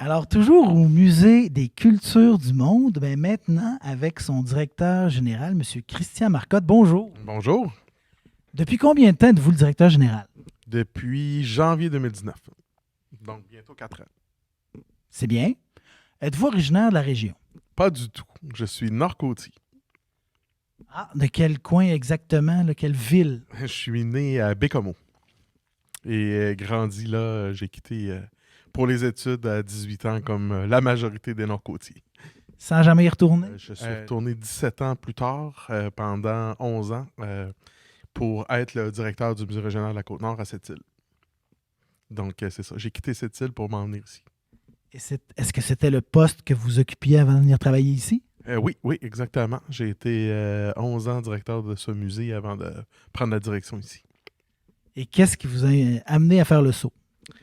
Alors, toujours au Musée des cultures du monde, ben maintenant avec son directeur général, M. Christian Marcotte. Bonjour. Bonjour. Depuis combien de temps êtes-vous le directeur général? Depuis janvier 2019. Donc bientôt 4 ans. C'est bien. Êtes-vous originaire de la région? Pas du tout. Je suis nord-côtier. Ah, de quel coin exactement? De quelle ville? Je suis né à Bécomo et grandi là. J'ai quitté pour les études à 18 ans comme la majorité des nord-côtiers. Sans jamais y retourner? Je suis retourné 17 ans plus tard, pendant 11 ans, pour être le directeur du musée régional de la Côte-Nord à Sept-Îles. Donc c'est ça. J'ai quitté Sept-Îles pour m'en venir ici. Et est-ce que c'était le poste que vous occupiez avant de venir travailler ici? Oui, oui, exactement. J'ai été 11 ans directeur de ce musée avant de prendre la direction ici. Et qu'est-ce qui vous a amené à faire le saut?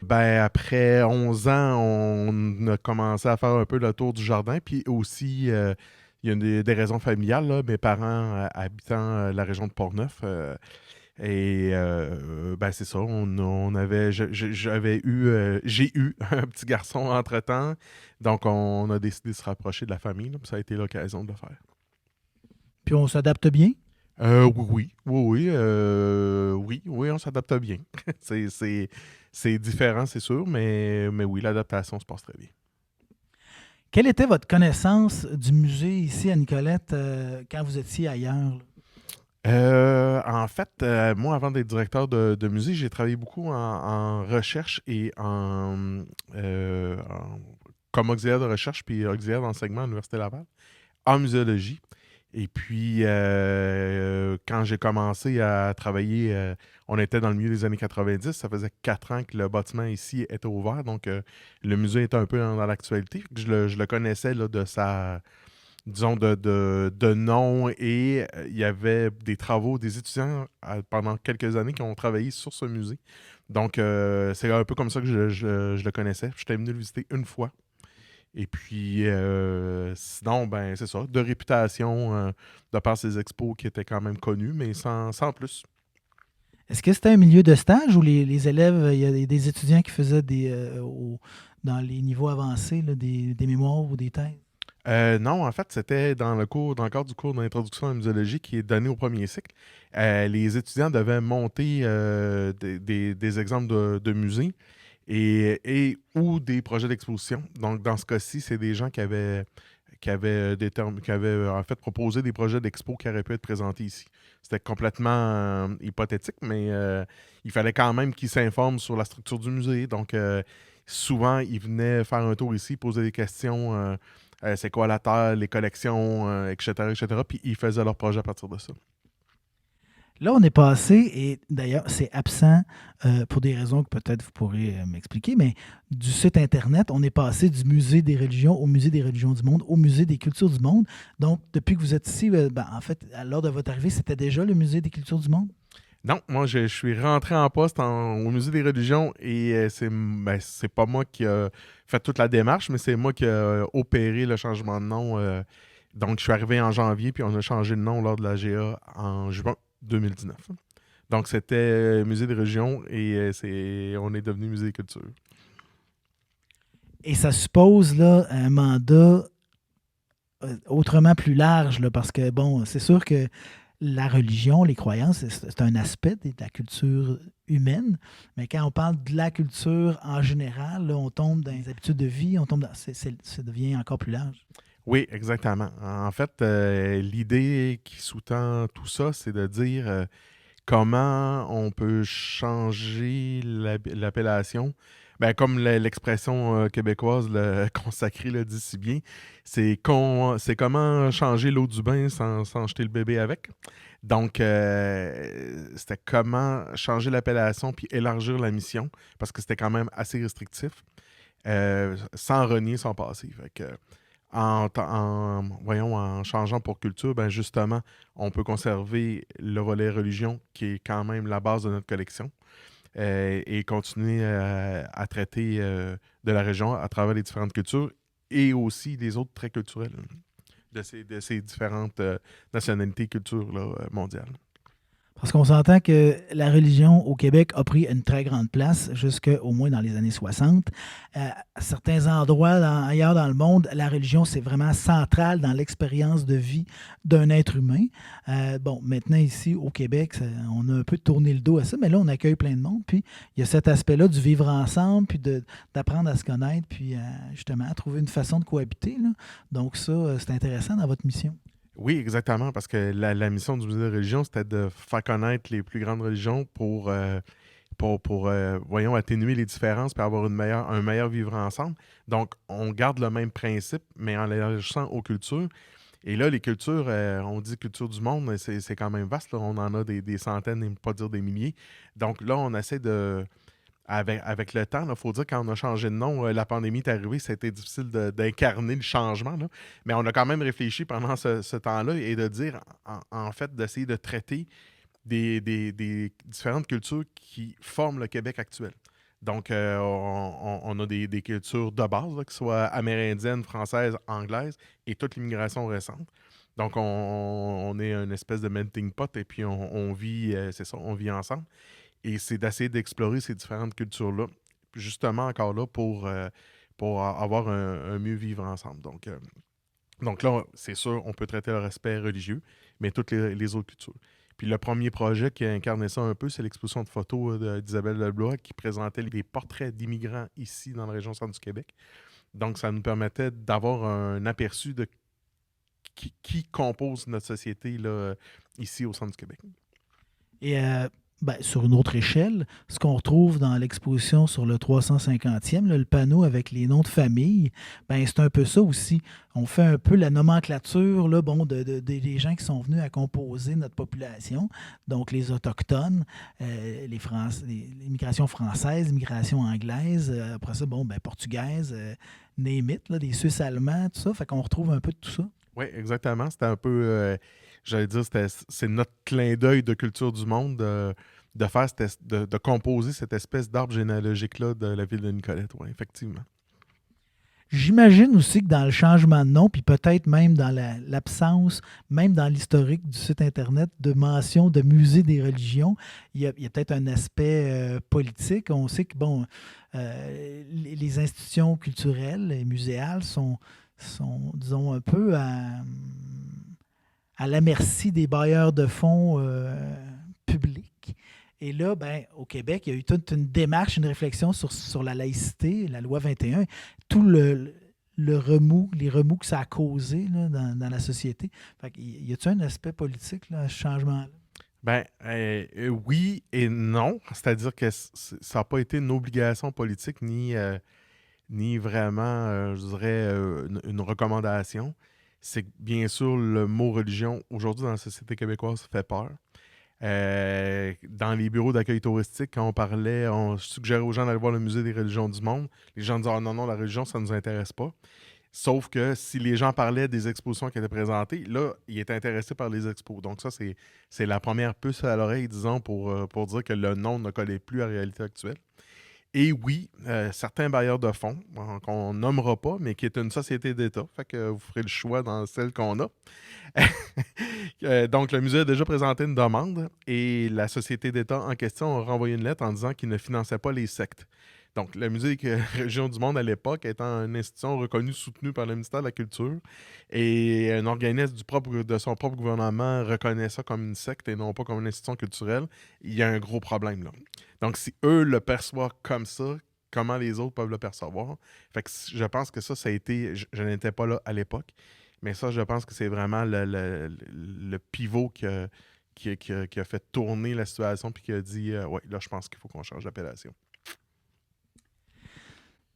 Ben, après 11 ans, on a commencé à faire un peu le tour du jardin. Puis aussi, il y a des raisons familiales, là. Mes parents habitant la région de Portneuf. Ben, c'est ça. On avait, j'ai eu un petit garçon entre-temps. Donc, on a décidé de se rapprocher de la famille, là. Puis ça a été l'occasion de le faire. Puis on s'adapte bien? Oui, on s'adapte bien. c'est, c'est, c'est différent, c'est sûr, mais oui, l'adaptation se passe très bien. Quelle était votre connaissance du musée ici à Nicolette quand vous étiez ailleurs, là? En fait, moi, avant d'être directeur de musée, j'ai travaillé beaucoup en recherche et comme auxiliaire de recherche puis auxiliaire d'enseignement à l'Université Laval, en muséologie. Et puis, quand j'ai commencé à travailler, on était dans le milieu des années 90. Ça faisait 4 ans que le bâtiment ici était ouvert. Donc, le musée était un peu dans l'actualité. Je le connaissais là, de sa, disons, de nom. Et il y avait des travaux, des étudiants pendant quelques années qui ont travaillé sur ce musée. Donc, c'est un peu comme ça que je le connaissais. J'étais venu le visiter une fois. Et puis, sinon, ben, c'est ça, de réputation, de par ses expos qui étaient quand même connus, mais sans plus. Est-ce que c'était un milieu de stage où les élèves, il y a des étudiants qui faisaient dans les niveaux avancés, là, des mémoires ou des thèses? Non, en fait, c'était dans le cadre du cours d'introduction à la muséologie qui est donné au premier cycle. Les étudiants devaient monter des exemples de musées ou des projets d'exposition. Donc, dans ce cas-ci, c'est des gens qui avaient en fait proposé des projets d'expo qui auraient pu être présentés ici. C'était complètement hypothétique, mais il fallait quand même qu'ils s'informent sur la structure du musée. Donc, souvent, ils venaient faire un tour ici, poser des questions. C'est quoi la terre, les collections, etc., etc. Puis ils faisaient leur projet à partir de ça. Là, on est passé, et d'ailleurs, c'est absent pour des raisons que peut-être vous pourrez m'expliquer, mais du site Internet, on est passé du musée des religions au musée des religions du monde, au musée des cultures du monde. Donc, depuis que vous êtes ici, ben, en fait, lors de votre arrivée, c'était déjà le musée des cultures du monde? Non, moi, je suis rentré en poste au Musée des religions et c'est pas moi qui a fait toute la démarche, mais c'est moi qui a opéré le changement de nom. Donc, je suis arrivé en janvier, puis on a changé de nom lors de la GA en juin 2019. Donc, c'était Musée des religions et on est devenu Musée des cultures. Et ça suppose là, un mandat autrement plus large, là, parce que, bon, c'est sûr que la religion, les croyances, c'est un aspect de la culture humaine, mais quand on parle de la culture en général, là, on tombe dans les habitudes de vie, on tombe ça devient encore plus large. Oui, exactement. En fait, l'idée qui sous-tend tout ça, c'est de dire comment on peut changer l'appellation. Ben, comme l'expression québécoise consacrée le dit si bien, c'est comment changer l'eau du bain sans jeter le bébé avec. Donc, c'était comment changer l'appellation puis élargir la mission, parce que c'était quand même assez restrictif, sans renier son passé. Fait que, voyons, en changeant pour culture, ben justement, on peut conserver le volet religion, qui est quand même la base de notre collection, et continuer à traiter de la région à travers les différentes cultures et aussi des autres traits culturels de ces différentes nationalités et cultures là, mondiales. Parce qu'on s'entend que la religion au Québec a pris une très grande place jusqu'au moins dans les années 60. À certains endroits ailleurs dans le monde, la religion, c'est vraiment central dans l'expérience de vie d'un être humain. Bon, maintenant ici au Québec, on a un peu tourné le dos à ça, mais là, on accueille plein de monde. Puis il y a cet aspect-là du vivre ensemble, puis d'apprendre à se connaître, puis justement à trouver une façon de cohabiter, là. Donc ça, c'est intéressant dans votre mission. Oui, exactement, parce que la mission du musée de religion, c'était de faire connaître les plus grandes religions pour voyons, atténuer les différences et avoir un meilleur vivre ensemble. Donc, on garde le même principe, mais en l'élargissant aux cultures. Et là, les cultures, on dit culture du monde, mais c'est quand même vaste, là. On en a des centaines, et pas dire des milliers. Donc là, on essaie de, avec le temps, il faut dire quand on a changé de nom, la pandémie est arrivée, ça a été difficile d'incarner le changement, là. Mais on a quand même réfléchi pendant ce temps-là et de dire, en fait, d'essayer de traiter des différentes cultures qui forment le Québec actuel. Donc, on a des cultures de base, là, qui soient amérindiennes, françaises, anglaises et toute l'immigration récente. Donc, on est une espèce de melting pot et puis on vit, c'est ça, on vit ensemble. Et c'est d'essayer d'explorer ces différentes cultures-là, justement encore là pour avoir un mieux vivre ensemble. Donc là, c'est sûr, on peut traiter le respect religieux, mais toutes les autres cultures. Puis le premier projet qui a incarné ça un peu, c'est l'exposition de photos d'Isabelle Leblois qui présentait les portraits d'immigrants ici dans la région centre du Québec. Donc, ça nous permettait d'avoir un aperçu de qui compose notre société là, ici au centre du Québec. Et ben, sur une autre échelle, ce qu'on retrouve dans l'exposition sur le 350e, là, le panneau avec les noms de famille, ben, c'est un peu ça aussi. On fait un peu la nomenclature là, bon, des gens qui sont venus à composer notre population, donc les Autochtones, l'immigration française, l'immigration anglaise, après ça, bon, ben, portugaise, name it, là, des Suisses allemands, tout ça. Fait qu'on retrouve un peu de tout ça. Oui, exactement. C'était un peu, j'allais dire, c'est notre clin d'œil de culture du monde de faire de composer cette espèce d'arbre généalogique-là de la ville de Nicolette. Oui, effectivement. J'imagine aussi que dans le changement de nom, puis peut-être même dans l'absence, même dans l'historique du site Internet, de mention de musée des religions, il y a peut-être un aspect politique. On sait que, bon, les institutions culturelles et muséales sont, disons, un peu à la merci des bailleurs de fonds publics. Et là, ben, au Québec, il y a eu toute une démarche, une réflexion sur la laïcité, la loi 21, tout le remous, les remous que ça a causé là, dans la société. Fait que, y a-t-il un aspect politique là, à ce changement-là? Ben, oui et non. C'est-à-dire que ça n'a pas été une obligation politique ni vraiment, je dirais, une recommandation. C'est que, bien sûr, le mot religion, aujourd'hui, dans la société québécoise, fait peur. Dans les bureaux d'accueil touristique, quand on parlait, on suggérait aux gens d'aller voir le musée des religions du monde. Les gens disaient: ah, non, non, la religion, ça ne nous intéresse pas. Sauf que si les gens parlaient des expositions qui étaient présentées, là, ils étaient intéressés par les expos. Donc ça, c'est la première puce à l'oreille, disons, pour dire que le nom ne collait plus à la réalité actuelle. Et oui, certains bailleurs de fonds, qu'on nommera pas, mais qui est une société d'État, fait que vous ferez le choix dans celle qu'on a. Donc, le musée a déjà présenté une demande et la société d'État en question a renvoyé une lettre en disant qu'il ne finançait pas les sectes. Donc, le musée des Régions du Monde à l'époque étant une institution reconnue, soutenue par le ministère de la Culture et un organisme de son propre gouvernement reconnaît ça comme une secte et non pas comme une institution culturelle, il y a un gros problème là. Donc, si eux le perçoivent comme ça, comment les autres peuvent le percevoir? Fait que je pense que ça a été. Je n'étais pas là à l'époque, mais ça, je pense que c'est vraiment le pivot qui a fait tourner la situation puis qui a dit ouais, là, je pense qu'il faut qu'on change d'appellation.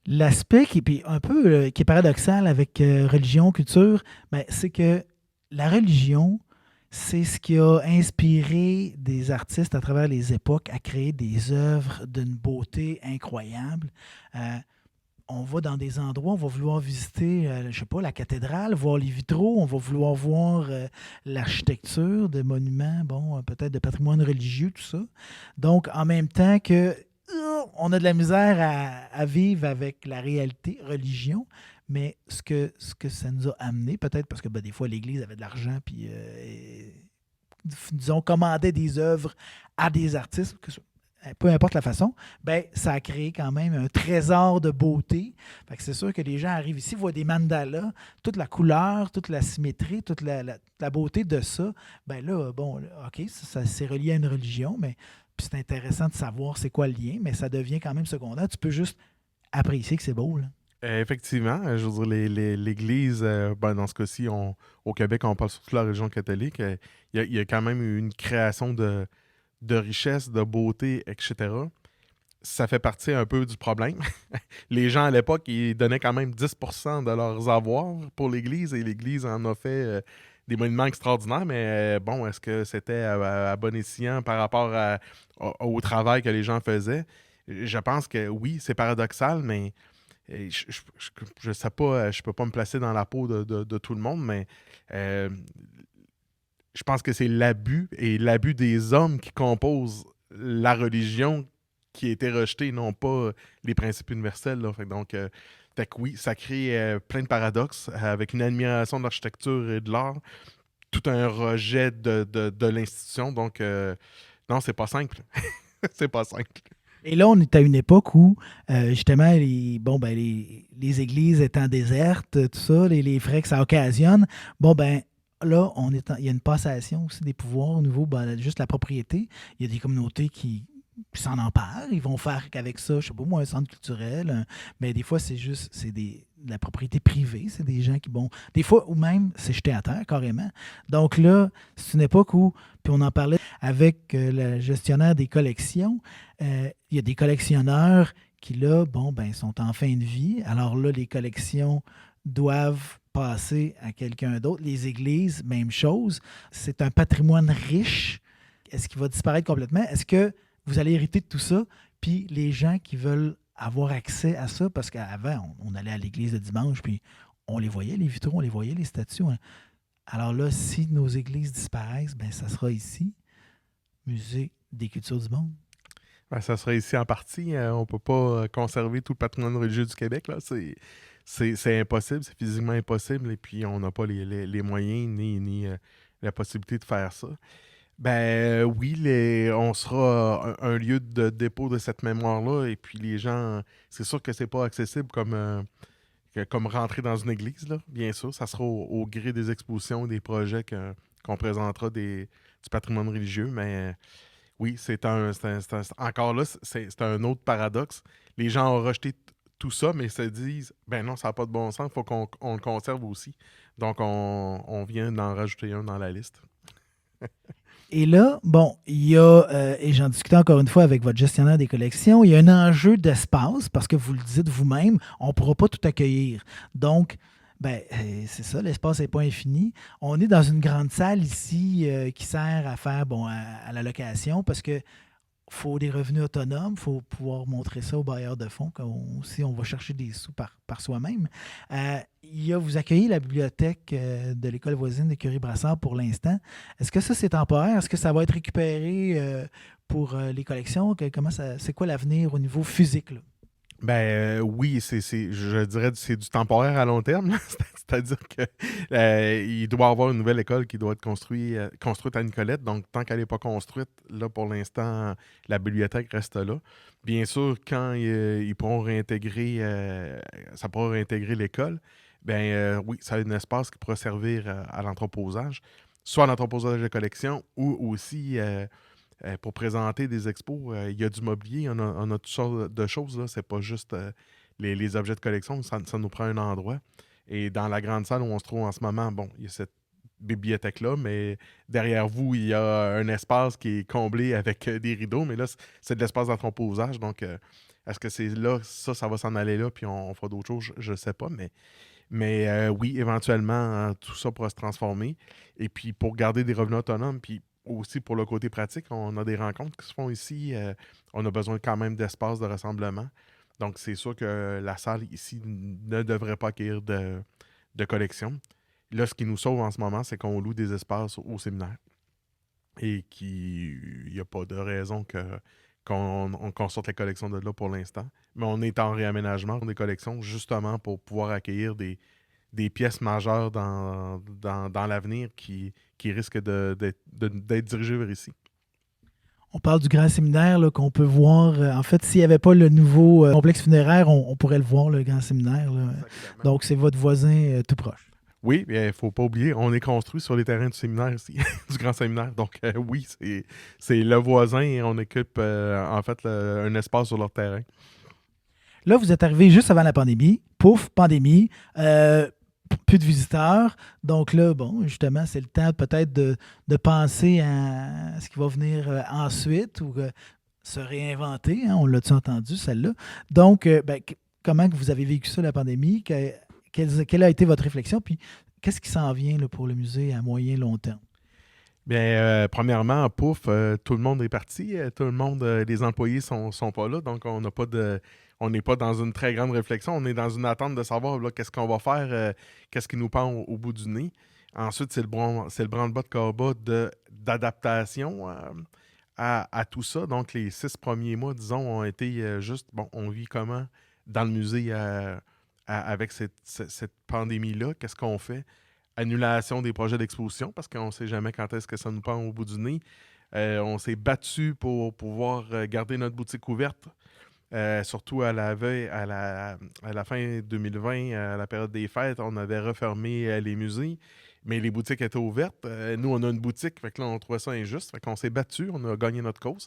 L'aspect puis un peu qui est paradoxal avec religion, culture, ben, c'est que la religion, c'est ce qui a inspiré des artistes à travers les époques à créer des œuvres d'une beauté incroyable. Euh, on va dans des endroits, on va vouloir visiter, je sais pas, la cathédrale, voir les vitraux, on va vouloir voir l'architecture de monuments, bon, peut-être de patrimoine religieux, tout ça. Donc, en même temps que on a de la misère à vivre avec la réalité religion, mais ce que ça nous a amené, peut-être parce que ben, des fois l'Église avait de l'argent, puis disons, commandaient des œuvres à des artistes, peu importe la façon, ben, ça a créé quand même un trésor de beauté. Fait que c'est sûr que les gens arrivent ici, voient des mandalas, toute la couleur, toute la symétrie, toute la beauté de ça. Ben là, bon, OK, c'est relié à une religion, mais puis c'est intéressant de savoir c'est quoi le lien, mais ça devient quand même secondaire. Tu peux juste apprécier que c'est beau, là. Effectivement, je veux dire, l'Église, ben, dans ce cas-ci, au Québec, on parle surtout de la religion catholique. Il y a quand même eu une création de richesse, de beauté, etc. Ça fait partie un peu du problème. Les gens à l'époque, ils donnaient quand même 10% de leurs avoirs pour l'Église et l'Église en a fait des monuments extraordinaires. Mais bon, est-ce que c'était à bon escient par rapport au travail que les gens faisaient? Je pense que oui, c'est paradoxal, mais je sais pas, je peux pas me placer dans la peau de tout le monde, mais euh, je pense que c'est l'abus et l'abus des hommes qui composent la religion qui a été rejetée, non pas les principes universels. Là. Fait que oui, ça crée plein de paradoxes avec une admiration de l'architecture et de l'art, tout un rejet de l'institution. Donc, non, c'est pas simple. C'est pas simple. Et là, on est à une époque où, justement, les églises étant désertes, tout ça, les frais que ça occasionne, bon, ben, là, il y a une passation aussi des pouvoirs au niveau, ben, juste la propriété. Il y a des communautés qui s'en emparent. Ils vont faire qu'avec ça, je sais pas moi, un centre culturel. Mais des fois, de la propriété privée. C'est des gens qui, bon, des fois, ou même, c'est jeté à terre, carrément. Donc là, c'est une époque où, puis on en parlait avec le gestionnaire des collections, il y a des collectionneurs qui, là, bon, ben, sont en fin de vie. Alors là, les collections doivent passer à quelqu'un d'autre. Les églises, même chose. C'est un patrimoine riche. Est-ce qu'il va disparaître complètement? Est-ce que vous allez hériter de tout ça? Puis les gens qui veulent avoir accès à ça, parce qu'avant, on allait à l'église le dimanche, puis on les voyait, les vitraux, on les voyait, les statues. Hein. Alors là, si nos églises disparaissent, ben ça sera ici, Musée des cultures du monde. Ben, ça sera ici en partie. On ne peut pas conserver tout le patrimoine religieux du Québec. Là. C'est impossible, c'est physiquement impossible. Et puis, on n'a pas les moyens ni la possibilité de faire ça. Ben oui, on sera un lieu de dépôt de cette mémoire-là. Et puis, les gens, c'est sûr que c'est pas accessible comme rentrer dans une église, là. Bien sûr, ça sera au gré des expositions, des projets qu'on présentera du patrimoine religieux. Mais oui, encore là, c'est un autre paradoxe. Les gens ont rejeté tout ça, mais se disent, ben non, ça n'a pas de bon sens, il faut qu'on le conserve aussi. Donc, on vient d'en rajouter un dans la liste. Et là, bon, il y a, et j'en discutais encore une fois avec votre gestionnaire des collections, il y a un enjeu d'espace parce que vous le dites vous-même, on ne pourra pas tout accueillir. Donc, ben, c'est ça, l'espace n'est pas infini. On est dans une grande salle ici qui sert à faire, bon, à la location parce que faut des revenus autonomes, il faut pouvoir montrer ça aux bailleurs de fonds si on va chercher des sous par soi-même. Vous accueillez la bibliothèque de l'école voisine de Curie-Brassard pour l'instant. Est-ce que ça, c'est temporaire? Est-ce que ça va être récupéré pour les collections? C'est quoi l'avenir au niveau physique, là? Ben oui, je dirais que c'est du temporaire à long terme. Là. C'est-à-dire que il doit y avoir une nouvelle école qui doit être construite à Nicolette. Donc, tant qu'elle n'est pas construite, là, pour l'instant, la bibliothèque reste là. Bien sûr, quand ils pourront réintégrer, ça pourra réintégrer l'école, ben oui, ça a un espace qui pourra servir à l'entreposage, soit à l'entreposage de collection ou aussi pour présenter des expos. Il y a du mobilier, on a toutes sortes de choses. Là. C'est pas juste les objets de collection, ça nous prend un endroit. Et dans la grande salle où on se trouve en ce moment, bon, il y a cette bibliothèque-là, mais derrière vous, il y a un espace qui est comblé avec des rideaux, mais là, c'est de l'espace d'entreposage. Donc, est-ce que c'est là, ça va s'en aller là, puis on fera d'autres choses, je ne sais pas, mais oui, éventuellement, hein, tout ça pourra se transformer. Et puis, pour garder des revenus autonomes, puis aussi pour le côté pratique, on a des rencontres qui se font ici. On a besoin quand même d'espace de rassemblement. Donc, c'est sûr que la salle ici ne devrait pas accueillir de collection. Là, ce qui nous sauve en ce moment, c'est qu'on loue des espaces au séminaire et qu'il n'y a pas de raison qu'on sorte les collections de là pour l'instant. Mais on est en réaménagement des collections justement pour pouvoir accueillir des pièces majeures dans l'avenir qui qui risquent d'être dirigés vers ici. On parle du grand séminaire là, qu'on peut voir. En fait, s'il n'y avait pas le nouveau complexe funéraire, on pourrait le voir, le grand séminaire. Là. Exactement. Donc, c'est votre voisin tout proche. Oui, il ne faut pas oublier, on est construit sur les terrains du séminaire ici, du grand séminaire. Donc, oui, c'est le voisin et on occupe en fait un espace sur leur terrain. Là, vous êtes arrivé juste avant la pandémie. Pouf, pandémie. Plus de visiteurs. Donc là, bon, justement, c'est le temps peut-être de penser à ce qui va venir ensuite ou se réinventer. Hein, on l'a-tu entendu, celle-là? Donc, comment que vous avez vécu ça, la pandémie? Quelle a été votre réflexion? Puis, qu'est-ce qui s'en vient là, pour le musée à moyen long terme? Bien, premièrement, pouf, tout le monde est parti. Tout le monde, les employés sont pas là. Donc, on n'est pas dans une très grande réflexion. On est dans une attente de savoir là, qu'est-ce qu'on va faire, qu'est-ce qui nous pend au bout du nez. Ensuite, c'est le branle-bas de combat d'adaptation à tout ça. Donc, les 6 premiers mois, disons, ont été juste, bon, on vit comment dans le musée avec cette pandémie-là? Qu'est-ce qu'on fait? Annulation des projets d'exposition parce qu'on ne sait jamais quand est-ce que ça nous pend au bout du nez. On s'est battu pour pouvoir garder notre boutique ouverte, surtout à la fin 2020, à la période des fêtes. On avait refermé les musées, mais les boutiques étaient ouvertes. Nous, on a une boutique, fait que là, on trouvait ça injuste. Fait qu'on s'est battu, on a gagné notre cause.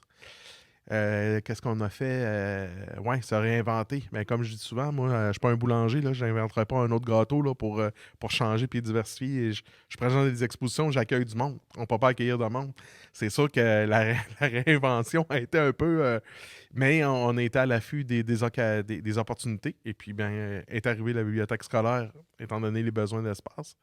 Qu'est-ce qu'on a fait? Ouais, se réinventer. Mais comme je dis souvent, moi, je ne suis pas un boulanger, là, je n'inventerai pas un autre gâteau là, pour changer et diversifier. Et je présente des expositions, j'accueille du monde. On ne peut pas accueillir de monde. C'est sûr que la réinvention a été un peu... mais on a été à l'affût des opportunités. Et puis, bien, est arrivée la bibliothèque scolaire, étant donné les besoins d'espace.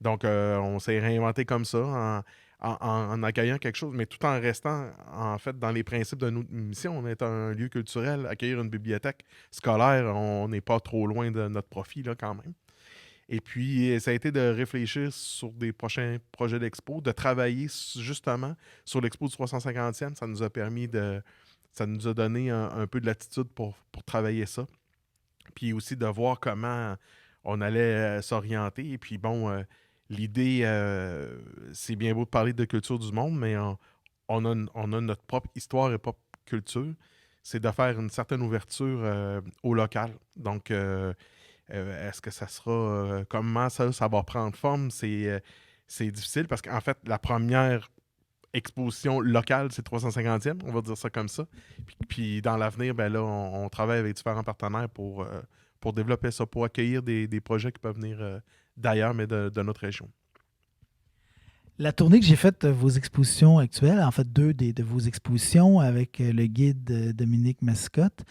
Donc, on s'est réinventé comme ça, en accueillant quelque chose, mais tout en restant, en fait, dans les principes de notre mission. On est un lieu culturel, accueillir une bibliothèque scolaire, on n'est pas trop loin de notre profit, là, quand même. Et puis, ça a été de réfléchir sur des prochains projets d'expo, de travailler justement sur l'expo du 350e. Ça nous a donné un peu de latitude pour travailler ça. Puis aussi de voir comment on allait s'orienter. Et puis, bon... l'idée, c'est bien beau de parler de culture du monde, mais on a notre propre histoire et propre culture. C'est de faire une certaine ouverture au local. Donc, est-ce que ça sera... comment ça va prendre forme? C'est difficile parce qu'en fait, la première exposition locale, c'est le 350e, on va dire ça comme ça. Puis dans l'avenir, ben là, on travaille avec différents partenaires pour développer ça, pour accueillir des projets qui peuvent venir d'ailleurs, mais de notre région. La tournée que j'ai faite, vos expositions actuelles, en fait, 2 de vos expositions avec le guide Dominique Mascotte,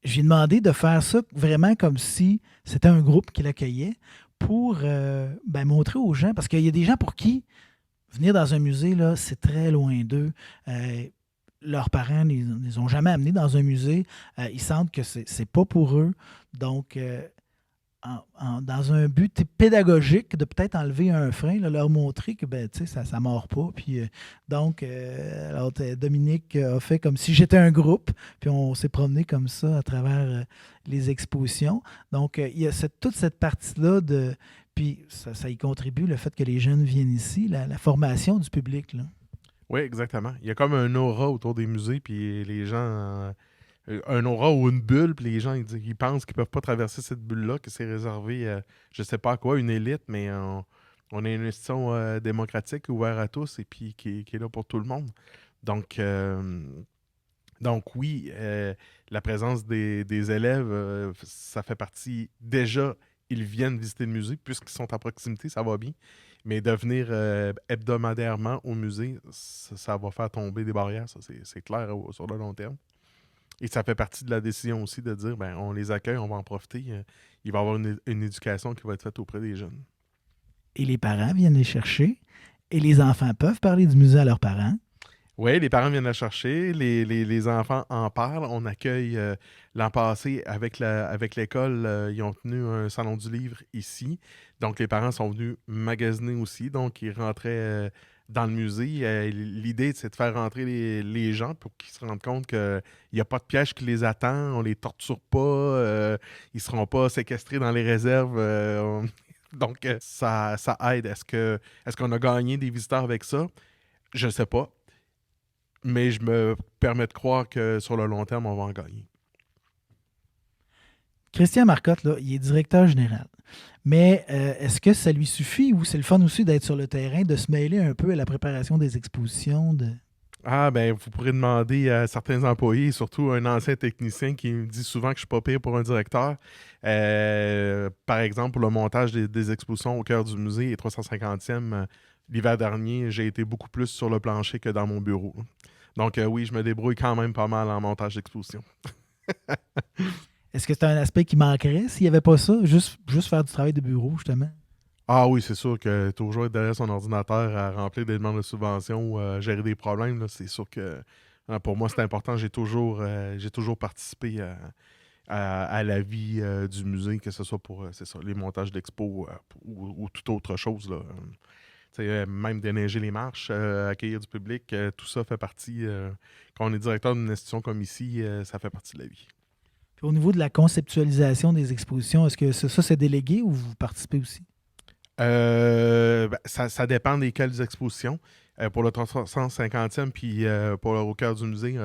j'ai demandé de faire ça vraiment comme si c'était un groupe qui l'accueillait pour montrer aux gens, parce qu'il y a des gens pour qui venir dans un musée, là, c'est très loin d'eux. Leurs parents ne les ont jamais amenés dans un musée. Ils sentent que c'est pas pour eux. Donc, dans un but pédagogique, de peut-être enlever un frein, là, leur montrer que ça ne mord pas. Puis, Dominique a fait comme si j'étais un groupe, puis on s'est promené comme ça à travers les expositions. Donc, il y a toute cette partie-là de... Puis, ça y contribue, le fait que les jeunes viennent ici, la formation du public, là. Oui, exactement. Il y a comme un aura autour des musées, puis les gens... un aura ou une bulle, puis les gens ils pensent qu'ils ne peuvent pas traverser cette bulle-là, que c'est réservé, je ne sais pas à quoi, une élite, mais on est une institution démocratique, ouverte à tous, et puis qui est là pour tout le monde. Donc oui, la présence des élèves, ça fait partie... Déjà, ils viennent visiter le musée, puisqu'ils sont à proximité, ça va bien. Mais de venir hebdomadairement au musée, ça va faire tomber des barrières, ça c'est clair sur le long terme. Et ça fait partie de la décision aussi de dire, ben, on les accueille, on va en profiter. Il va y avoir une éducation qui va être faite auprès des jeunes. Et les parents viennent les chercher. Et les enfants peuvent parler du musée à leurs parents. Oui, les parents viennent la chercher. Les enfants en parlent. On accueille l'an passé avec l'école. Ils ont tenu un salon du livre ici. Donc, les parents sont venus magasiner aussi. Donc, ils rentraient... dans le musée, l'idée, c'est de faire rentrer les gens pour qu'ils se rendent compte qu'il n'y a pas de piège qui les attend, on les torture pas, ils ne seront pas séquestrés dans les réserves. Donc, ça aide. Est-ce qu'on a gagné des visiteurs avec ça? Je ne sais pas. Mais je me permets de croire que sur le long terme, on va en gagner. Christian Marcotte, là, il est directeur général. Mais est-ce que ça lui suffit ou c'est le fun aussi d'être sur le terrain, de se mêler un peu à la préparation des expositions? Ah, ben, vous pourrez demander à certains employés, surtout un ancien technicien qui me dit souvent que je suis pas pire pour un directeur. Par exemple, pour le montage des expositions au cœur du musée et 350e, l'hiver dernier, j'ai été beaucoup plus sur le plancher que dans mon bureau. Donc, oui, je me débrouille quand même pas mal en montage d'exposition. Est-ce que c'est un aspect qui manquerait s'il n'y avait pas ça? Juste faire du travail de bureau, justement? Ah oui, c'est sûr que toujours être derrière son ordinateur à remplir des demandes de subventions ou gérer des problèmes, là, c'est sûr que pour moi, c'est important. J'ai toujours participé à la vie du musée, que ce soit pour c'est ça, les montages d'expos ou toute autre chose. Là. Même déneiger les marches, accueillir du public, tout ça fait partie. Quand on est directeur d'une institution comme ici, ça fait partie de la vie. Puis au niveau de la conceptualisation des expositions, est-ce que ça c'est délégué ou vous participez aussi? Ben, ça dépend desquelles expositions. Pour le 350e, puis pour le au cœur du musée,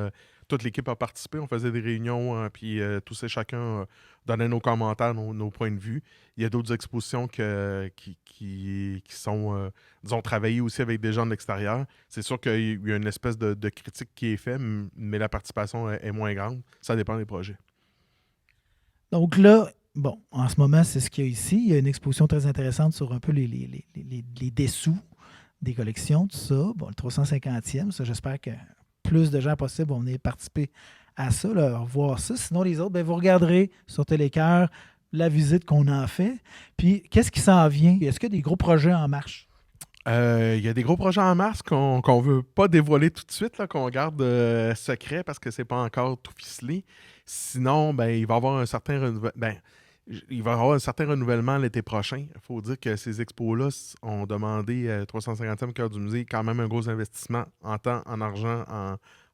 toute l'équipe a participé. On faisait des réunions, puis tous et chacun donnait nos commentaires, nos points de vue. Il y a d'autres expositions qui sont, disons, travaillées aussi avec des gens de l'extérieur. C'est sûr qu'il y a une espèce de critique qui est faite, mais la participation est moins grande. Ça dépend des projets. Donc là, bon, en ce moment, c'est ce qu'il y a ici. Il y a une exposition très intéressante sur un peu les dessous des collections, tout ça. Bon, le 350e, ça, j'espère que plus de gens possibles vont venir participer à ça, là, voir ça. Sinon, les autres, ben, vous regarderez sur Télécœur la visite qu'on en fait. Puis, qu'est-ce qui s'en vient? Est-ce qu'il y a des gros projets en marche? Il y a des gros projets en mars qu'on ne veut pas dévoiler tout de suite, là, qu'on garde secret parce que c'est pas encore tout ficelé. Sinon, ben, il va y avoir un certain renouvellement l'été prochain. Il faut dire que ces expos-là ont demandé 350e cœur du musée quand même un gros investissement en temps, en argent,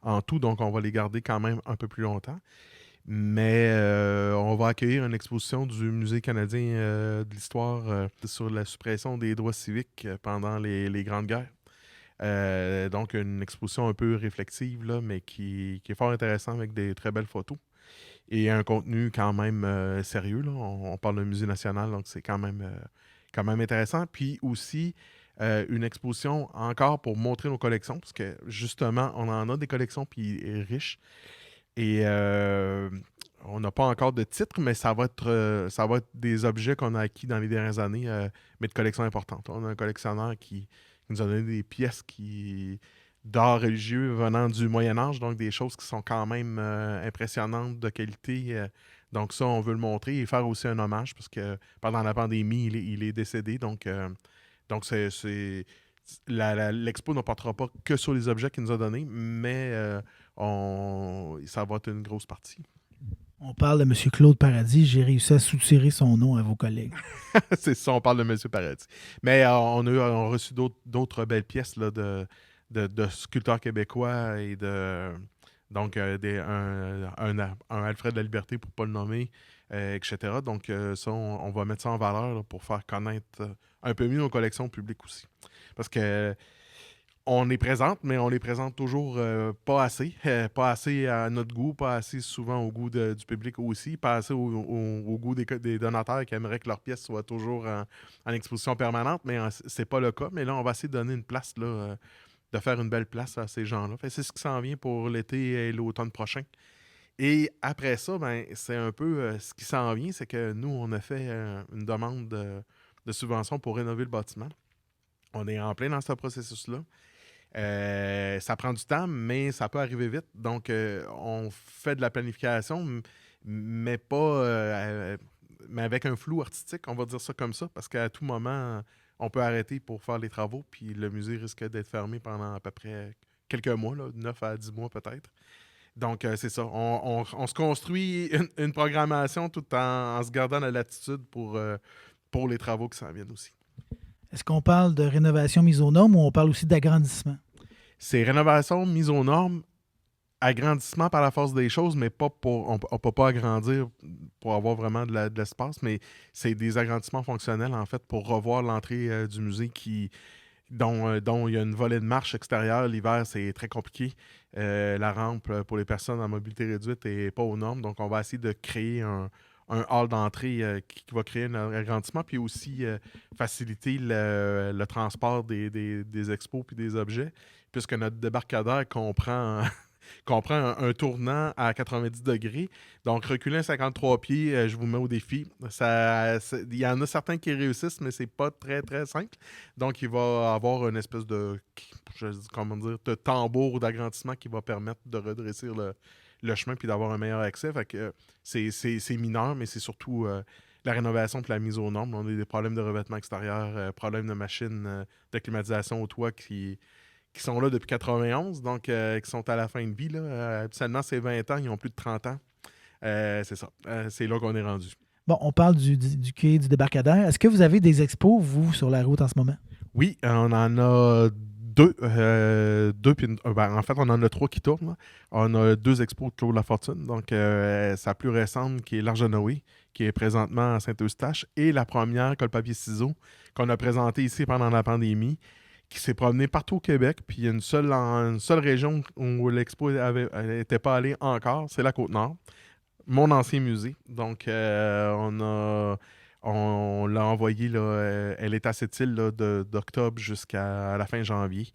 en tout. Donc, on va les garder quand même un peu plus longtemps. Mais on va accueillir une exposition du Musée canadien de l'histoire sur la suppression des droits civiques pendant les Grandes Guerres. Donc, une exposition un peu réflexive, là, mais qui est fort intéressante avec des très belles photos. Et un contenu quand même sérieux. Là. On parle d'un musée national, donc c'est quand même intéressant. Puis aussi, une exposition encore pour montrer nos collections, parce que justement, on en a des collections puis riches. Et on n'a pas encore de titre, mais ça va être des objets qu'on a acquis dans les dernières années, mais de collections importantes. On a un collectionneur qui nous a donné des pièces d'art religieux venant du Moyen Âge, donc des choses qui sont quand même impressionnantes de qualité. Donc ça, on veut le montrer et faire aussi un hommage, parce que pendant la pandémie, il est décédé. Donc l'expo ne portera pas que sur les objets qu'il nous a donnés, mais ça va être une grosse partie. On parle de M. Claude Paradis. J'ai réussi à soutirer son nom à vos collègues. C'est ça, on parle de M. Paradis. Mais on a reçu d'autres belles pièces là, de sculpteurs québécois et donc un Alfred de la Liberté, pour ne pas le nommer, etc. Donc ça, on va mettre ça en valeur là, pour faire connaître un peu mieux nos collections publiques aussi. Parce que on les présente, mais on les présente toujours pas assez. Pas assez à notre goût, pas assez souvent au goût du public aussi, pas assez au goût des donateurs qui aimeraient que leurs pièces soient toujours en exposition permanente, mais c'est pas le cas. Mais là, on va essayer de donner une place, là, de faire une belle place à ces gens-là. C'est ce qui s'en vient pour l'été et l'automne prochain. Et après ça, ben, c'est un peu ce qui s'en vient, c'est que nous, on a fait une demande de subvention pour rénover le bâtiment. On est en plein dans ce processus-là. Ça prend du temps, mais ça peut arriver vite. Donc, on fait de la planification, mais mais avec un flou artistique, on va dire ça comme ça, parce qu'à tout moment, on peut arrêter pour faire les travaux, puis le musée risque d'être fermé pendant à peu près quelques mois, là, 9 à 10 mois peut-être. Donc, c'est ça. On se construit une programmation tout en se gardant la latitude pour les travaux qui s'en viennent aussi. Est-ce qu'on parle de rénovation mise aux normes ou on parle aussi d'agrandissement? C'est rénovation, mise aux normes, agrandissement par la force des choses, mais pas pour. On ne peut pas agrandir pour avoir vraiment de l'espace, mais c'est des agrandissements fonctionnels, en fait, pour revoir l'entrée du musée dont il y a une volée de marche extérieure. L'hiver, c'est très compliqué. La rampe pour les personnes en mobilité réduite n'est pas aux normes, donc on va essayer de créer un hall d'entrée qui va créer un agrandissement, puis aussi faciliter le transport des expos puis des objets, puisque notre débarcadère comprend un tournant à 90 degrés. Donc, reculer un 53 pieds, je vous mets au défi. Il y en a certains qui réussissent, mais c'est pas très, très simple. Donc, il va avoir une espèce de tambour d'agrandissement qui va permettre de redresser le chemin puis d'avoir un meilleur accès. Fait que c'est mineur, mais c'est surtout la rénovation puis la mise aux normes. On a des problèmes de revêtement extérieur, problèmes de machines de climatisation au toit qui sont là depuis 91, donc qui sont à la fin de vie. Là. Habituellement, c'est 20 ans, ils ont plus de 30 ans. C'est ça. C'est là qu'on est rendu. Bon, on parle du quai du débarcadère. Est-ce que vous avez des expos, vous, sur la route en ce moment? Oui, on en a deux. En fait, on en a trois qui tournent. Là. On a deux expos de Claude Lafortune. Donc, sa plus récente, qui est l'Arche de Noé, qui est présentement à Saint-Eustache, et la première, Colle-Papier-Ciseaux, qu'on a présentée ici pendant la pandémie, qui s'est promenée partout au Québec. Puis il y a une seule région où l'expo n'était pas allée encore, c'est la Côte-Nord, mon ancien musée. Donc, on l'a envoyée, là, elle est à cette île là, d'octobre jusqu'à la fin janvier.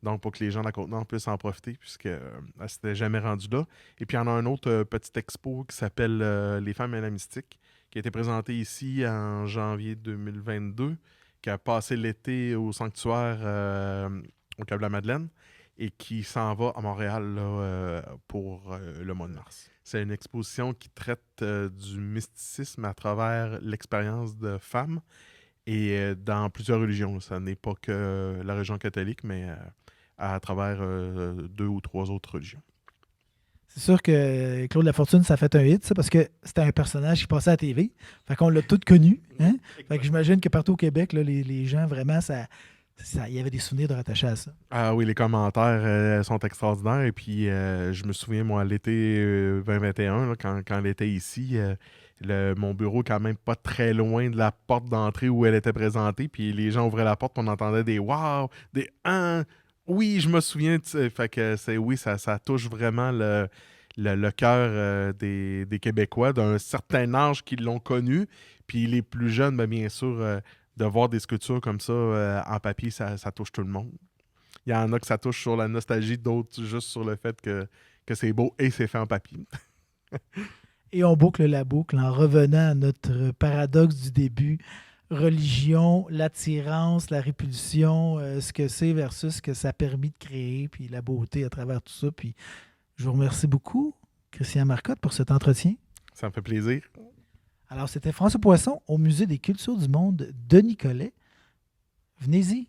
Donc, pour que les gens de la Côte-Nord puissent en profiter, puisque elle s'était jamais rendue là. Et puis, il y en a un autre petit expo qui s'appelle Les femmes et la mystique, qui a été présenté ici en janvier 2022, qui a passé l'été au sanctuaire au Cap-de-la-Madeleine et qui s'en va à Montréal là, pour le mois de mars. C'est une exposition qui traite du mysticisme à travers l'expérience de femmes et dans plusieurs religions. Ça n'est pas que la religion catholique, mais à travers deux ou trois autres religions. C'est sûr que Claude Lafortune, ça a fait un hit, ça, parce que c'était un personnage qui passait à la TV. Fait qu'on l'a tout connu. Hein? Fait que j'imagine que partout au Québec, là, les gens, vraiment, il y avait des souvenirs de rattachés à ça. Ah oui, les commentaires sont extraordinaires. Et puis, je me souviens, moi, l'été 2021, là, quand elle était ici, mon bureau est quand même pas très loin de la porte d'entrée où elle était présentée. Puis les gens ouvraient la porte, on entendait des « wow », des « hein ». Oui, je me souviens. Fait que oui, ça touche vraiment le cœur des Québécois d'un certain âge qui l'ont connu. Puis les plus jeunes, ben, bien sûr, de voir des sculptures comme ça en papier, ça touche tout le monde. Il y en a que ça touche sur la nostalgie, d'autres juste sur le fait que c'est beau et c'est fait en papier. Et on boucle la boucle en revenant à notre paradoxe du début. Religion, l'attirance, la répulsion, ce que c'est versus ce que ça a permis de créer, puis la beauté à travers tout ça. Puis je vous remercie beaucoup, Christian Marcotte, pour cet entretien. Ça me fait plaisir. Alors, c'était François Poisson au Musée des cultures du monde de Nicolet. Venez-y.